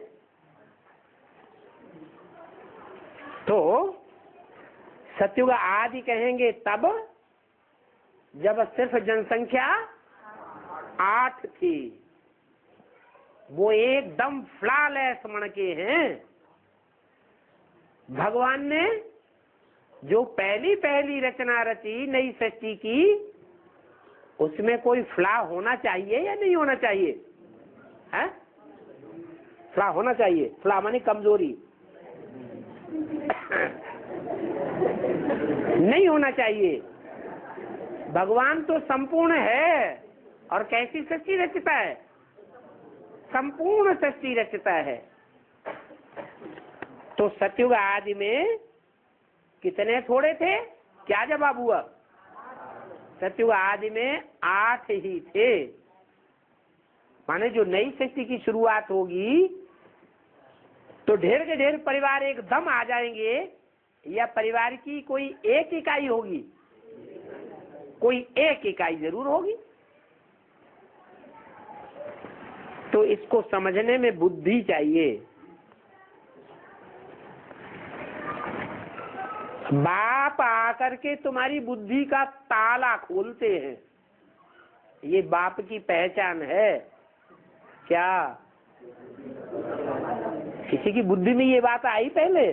तो सतयुग आदि कहेंगे तब जब सिर्फ जनसंख्या 8 थी। वो एकदम फ्लॉलेस मणके हैं। भगवान ने जो पहली रचना रची, नई सृष्टि की, उसमें कोई फ्लॉ होना चाहिए या नहीं होना चाहिए? है? फ्लॉ होना चाहिए। फ्लॉ माने कमजोरी। नहीं होना चाहिए। भगवान तो संपूर्ण है। और कैसी सृष्टि रचता है? संपूर्ण सृष्टि रचता है। तो सतयुग आदि में कितने थोड़े थे? क्या जवाब हुआ? सतयुग आदि में 8 ही थे। माने जो नई सृष्टि की शुरुआत होगी तो ढेर के ढेर परिवार एकदम आ जाएंगे, या परिवार की कोई एक इकाई होगी? कोई एक इकाई जरूर होगी। तो इसको समझने में बुद्धि चाहिए। बाप आकर के तुम्हारी बुद्धि का ताला खोलते हैं। ये बाप की पहचान है क्या? किसी की बुद्धि में ये बात आई पहले?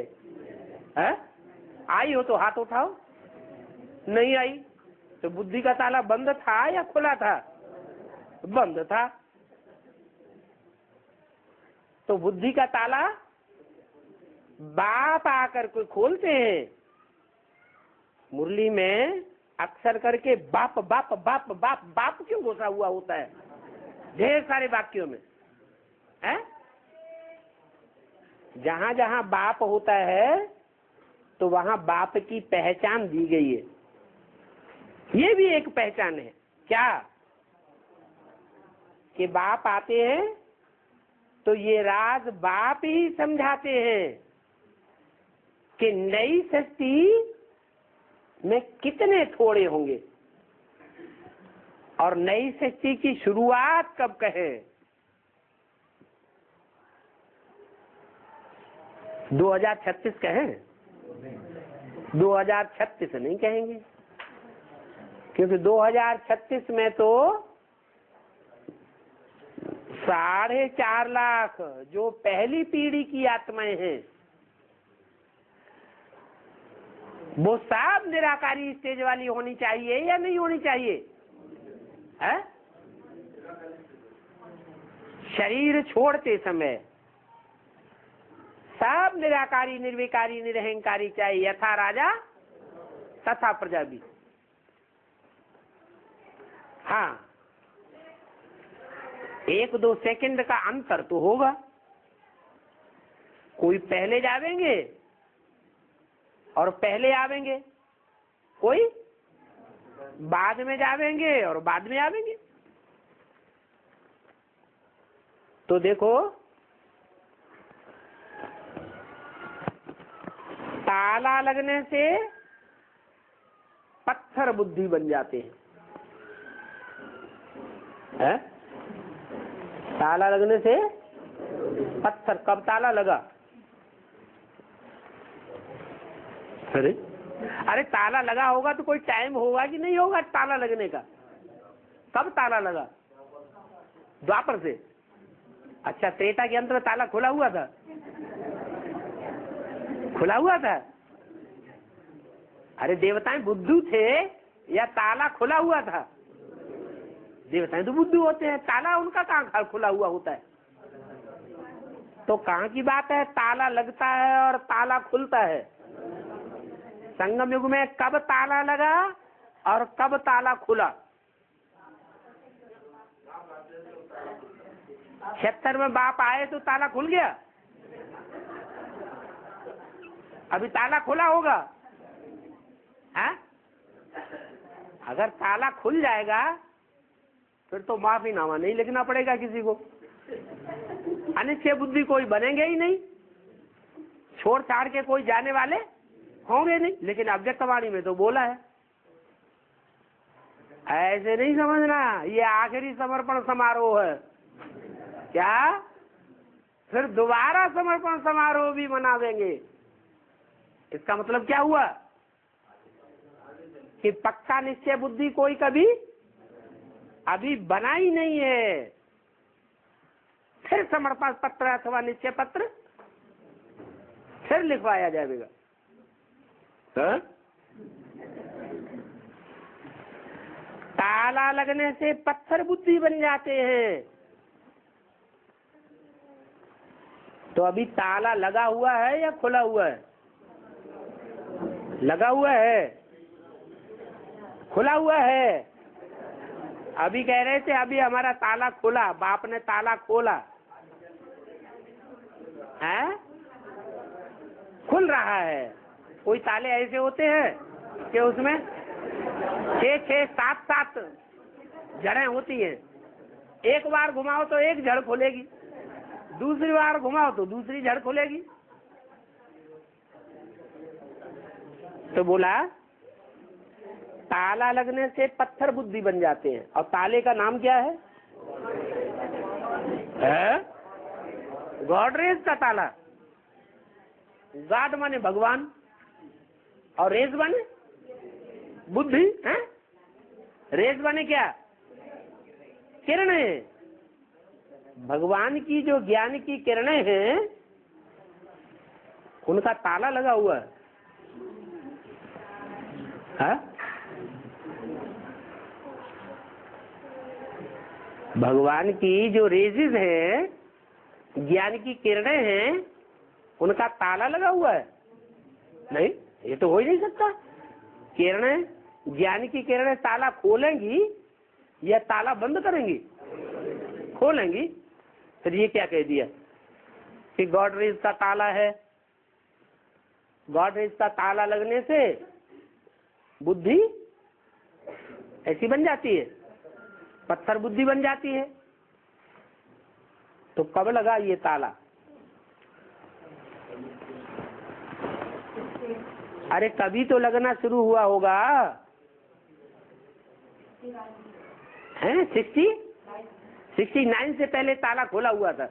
है? आई हो तो हाथ उठाओ। नहीं आई तो बुद्धि का ताला बंद था या खुला था? बंद था। तो बुद्धि का ताला बाप आकर के खोलते हैं। मुरली में अक्सर करके बाप बाप बाप बाप बाप क्यों घुसा हुआ होता है ढेर सारे वाक्यों में? है? जहां जहां बाप होता है तो वहां बाप की पहचान दी गई है। ये भी एक पहचान है क्या? कि बाप आते हैं तो ये राज बाप ही समझाते हैं कि नई सृष्टि में कितने थोड़े होंगे और नई सृष्टि की शुरुआत कब कहें? 2036 कहें? 2036 नहीं कहेंगे, क्योंकि 2036 में तो 4.5 लाख जो पहली पीढ़ी की आत्माएं हैं वो सब निराकारी स्टेज वाली होनी चाहिए या नहीं होनी चाहिए? है? शरीर छोड़ते समय सब निराकारी, निर्विकारी, निरहंकारी चाहिए। यथा राजा तथा प्रजा भी। हाँ, 1-2 सेकंड का अंतर तो होगा। कोई पहले जावेंगे और पहले आवेंगे, कोई बाद में जावेंगे और बाद में आवेंगे। तो देखो, ताला लगने से पत्थर बुद्धि बन जाते हैं। ताला लगने से पत्थर। कब ताला लगा? अरे ताला लगा होगा तो कोई टाइम होगा कि नहीं होगा ताला लगने का? कब ताला लगा? द्वापर से। अच्छा, त्रेता के अंत में ताला खुला हुआ था? खुला हुआ था। अरे देवताएं बुद्धू थे, या ताला खुला हुआ था? देवताएं तो बुद्धू होते हैं, ताला उनका कहाँ खुला हुआ होता है? तो कहाँ की बात है ताला लगता है और ताला खुलता है? संगम युग में कब ताला लगा और कब ताला खुला? 76 में बाप आए तो ताला खुल गया, अभी ताला खुला होगा? है? अगर ताला खुल जाएगा फिर तो माफीनामा नहीं लिखना पड़ेगा किसी को, अनिश्चय बुद्धि कोई बनेंगे ही नहीं, छोड़ छाड़ के कोई जाने वाले होंगे नहीं। लेकिन अव्यक्तवाणी में तो बोला है, ऐसे नहीं समझना ये आखिरी समर्पण समारोह है। क्या फिर दोबारा समर्पण समारोह भी मनावेंगे? इसका मतलब क्या हुआ कि पक्का निश्चय बुद्धि कोई कभी अभी बना ही नहीं है। फिर समर्पण पत्र अथवा निश्चय पत्र फिर लिखवाया जाएगा। ताला लगने से पत्थर बुद्धि बन जाते हैं। तो अभी ताला लगा हुआ है या खुला हुआ है? लगा हुआ है, खुला हुआ है। अभी कह रहे थे अभी हमारा ताला खुला, बाप ने ताला खोला है, खुल रहा है। कोई ताले ऐसे होते हैं कि उसमें 6-6, 7-7 जड़ें होती हैं। एक बार घुमाओ तो एक जड़ खुलेगी, दूसरी बार घुमाओ तो दूसरी जड़ खुलेगी। तो बोला ताला लगने से पत्थर बुद्धि बन जाते हैं। और ताले का नाम क्या है? गॉडरेज का ताला। गॉड माने भगवान और रेज माने बुद्धि है। रेज माने क्या? किरणें। भगवान की जो ज्ञान की किरणें हैं उनका ताला लगा हुआ है। भगवान की जो रेजिज हैं, ज्ञान की किरणें हैं, उनका ताला लगा हुआ है? नहीं, ये तो हो ही नहीं सकता। किरणें, ज्ञान की किरणें ताला खोलेंगी या ताला बंद करेंगी? खोलेंगी। फिर ये क्या कह दिया कि गॉडरेज का ताला है? गॉडरेज का ताला लगने से बुद्धि ऐसी बन जाती है, पत्थर बुद्धि बन जाती है। तो कब लगा ये ताला? अरे कभी तो लगना शुरू हुआ होगा। हैं 69 से पहले ताला खोला हुआ था।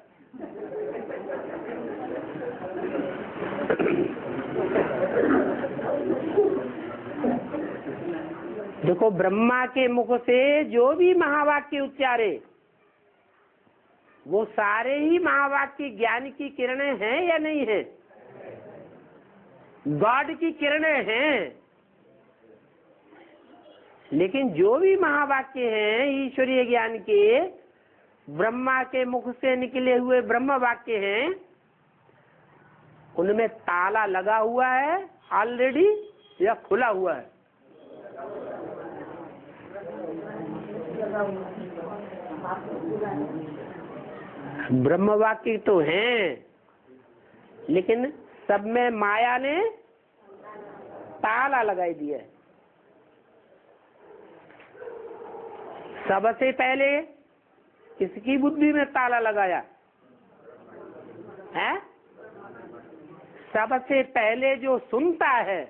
देखो ब्रह्मा के मुख से जो भी महावाक्य उच्चारे वो सारे ही महावाक्य ज्ञान की किरणें हैं या नहीं है? गॉड की किरणें हैं। लेकिन जो भी महावाक्य हैं ईश्वरीय ज्ञान के, ब्रह्मा के मुख से निकले हुए ब्रह्म वाक्य हैं, उनमें ताला लगा हुआ है ऑलरेडी या खुला हुआ है? ब्रह्म वाक्य तो हैं, लेकिन सब में माया ने ताला लगाई दिया है। सबसे पहले किसकी बुद्धि में ताला लगाया है? सबसे पहले जो सुनता है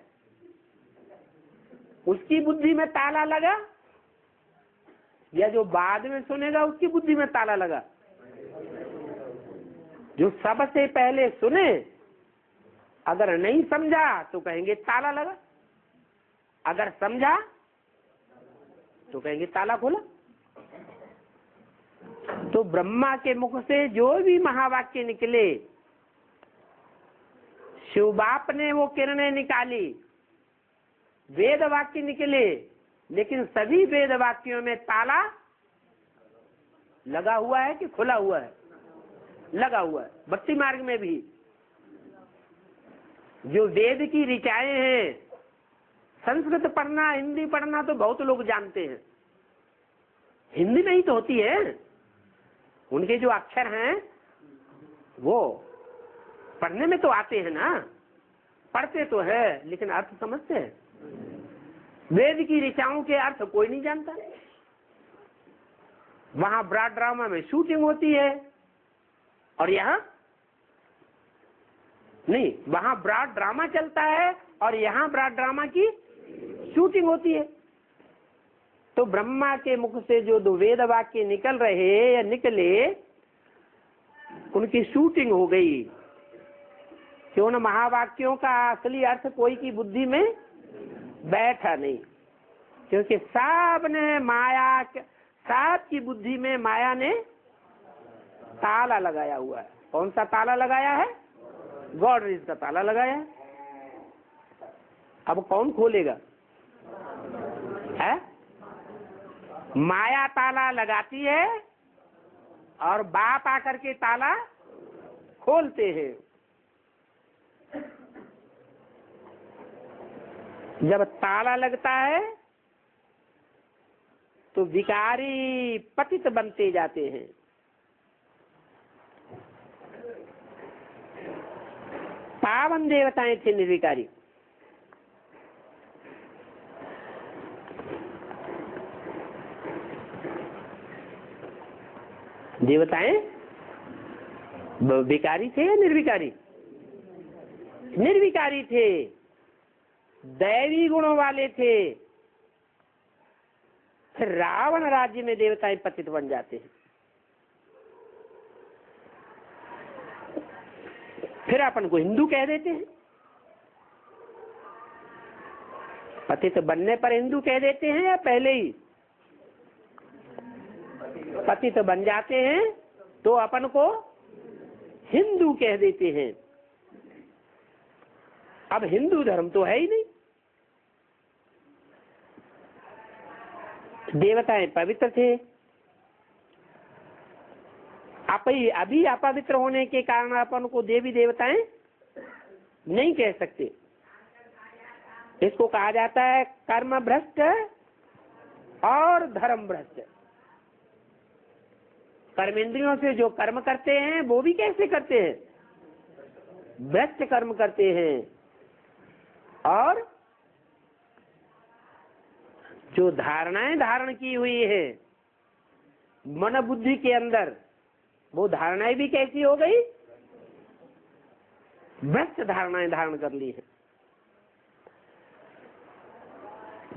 उसकी बुद्धि में ताला लगा, या जो बाद में सुनेगा उसकी बुद्धि में ताला लगा? जो सबसे पहले सुने, अगर नहीं समझा तो कहेंगे ताला लगा, अगर समझा तो कहेंगे ताला खोला। तो ब्रह्मा के मुख से जो भी महावाक्य निकले, शिव बाप ने वो किरणें निकाली, वेद वाक्य निकले, लेकिन सभी वेद वाक्यों में ताला लगा हुआ है कि खुला हुआ है? लगा हुआ है। भक्ति मार्ग में भी जो वेद की ऋचाएं हैं, संस्कृत पढ़ना, हिंदी पढ़ना तो बहुत लोग जानते हैं, हिंदी में ही तो होती है। उनके जो अक्षर हैं वो पढ़ने में तो आते हैं ना, पढ़ते तो है, लेकिन अर्थ समझते हैं? वेद की ऋचाओं के अर्थ कोई नहीं जानता। वहां ब्रॉड ड्रामा में शूटिंग होती है और यहाँ नहीं, वहां ब्रॉड ड्रामा चलता है और यहाँ ब्रॉड ड्रामा की शूटिंग होती है। तो ब्रह्मा के मुख से जो दो वेद वाक्य निकल रहे या निकले, उनकी शूटिंग हो गई। क्यों न महावाक्यों का असली अर्थ कोई की बुद्धि में बैठा नहीं, क्योंकि सब ने माया, सब की बुद्धि में माया ने ताला लगाया हुआ है। कौन सा ताला लगाया है? गॉडरेज का ताला लगाया है। अब कौन खोलेगा? है माया ताला लगाती है और बाप आकर के ताला खोलते हैं। जब ताला लगता है तो विकारी पतित बनते जाते हैं। पावन देवताएं थे निर्विकारी। देवताएं विकारी थे या निर्विकारी? निर्विकारी थे, दैवी गुणों वाले थे। फिर रावण राज्य में देवताएं पतित बन जाते हैं। फिर अपन को हिंदू कह देते हैं। पतित बनने पर हिंदू कह देते हैं या पहले ही पतित बन जाते हैं तो अपन को हिंदू कह देते हैं? अब हिंदू धर्म तो है ही नहीं। देवताएं पवित्र थे, अभी अपवित्र होने के कारण अपन को देवी देवताएं नहीं कह सकते। इसको कहा जाता है कर्म भ्रष्ट और धर्म भ्रष्ट। कर्मेंद्रियों से जो कर्म करते हैं वो भी कैसे करते हैं? भ्रष्ट कर्म करते हैं। और जो धारणाएं धारण की हुई है मन बुद्धि के अंदर, वो धारणाएं भी कैसी हो गई? भ्रष्ट धारणाएं धारण कर ली है।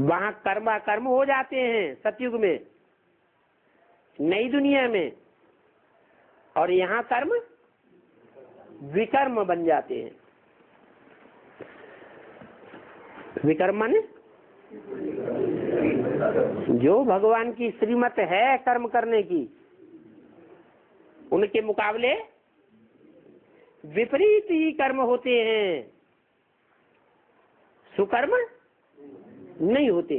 वहां कर्म कर्म हो जाते हैं सतयुग में, नई दुनिया में, और यहाँ कर्म विकर्म बन जाते हैं। विकर्म माने जो भगवान की श्रीमत है कर्म करने की, उनके मुकाबले विपरीत ही कर्म होते हैं, सुकर्म नहीं होते।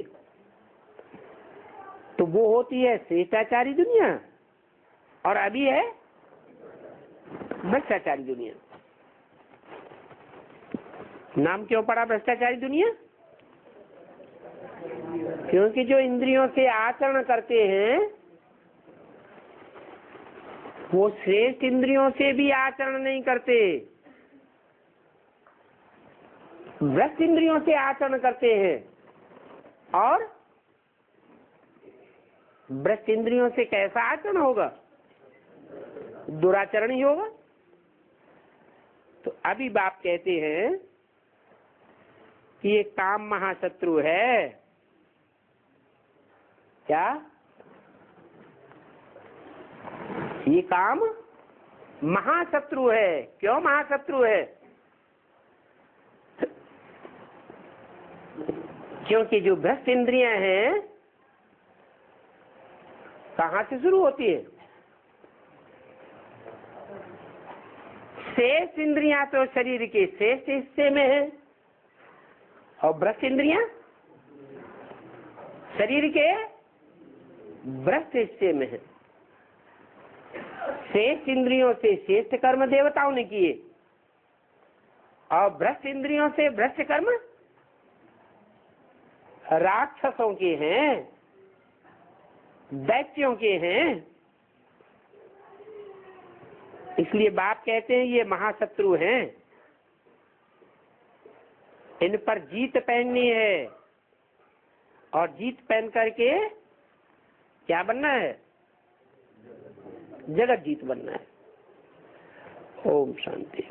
तो वो होती है श्रेष्ठाचारी दुनिया और अभी है भ्रष्टाचारी दुनिया। नाम क्यों पड़ा भ्रष्टाचारी दुनिया? क्योंकि जो इंद्रियों से आचरण करते हैं वो श्रेष्ठ इंद्रियों से भी आचरण नहीं करते, भ्रष्ट इंद्रियों से आचरण करते हैं। और भ्रष्ट इंद्रियों से कैसा आचरण होगा? दुराचरण ही होगा। तो अभी बाप कहते हैं कि ये काम महाशत्रु है। क्या? ये काम महाशत्रु है। क्यों महाशत्रु है? क्योंकि जो भ्रष्ट इंद्रियां हैं कहां से शुरू होती है? शेष इंद्रियां तो शरीर के शेष हिस्से में है और भ्रष्ट इंद्रियां शरीर के भ्रष्ट हिस्से में है। श्रेष्ठ इंद्रियों से श्रेष्ठ कर्म देवताओं ने किए और भ्रष्ट इंद्रियों से भ्रष्ट कर्म राक्षसों के हैं, दैत्यों के हैं। इसलिए बाप कहते हैं ये महाशत्रु हैं, इन पर जीत पहननी है और जीत पहन करके क्या बनना है? जगत जीत बनना है। ओम शांति।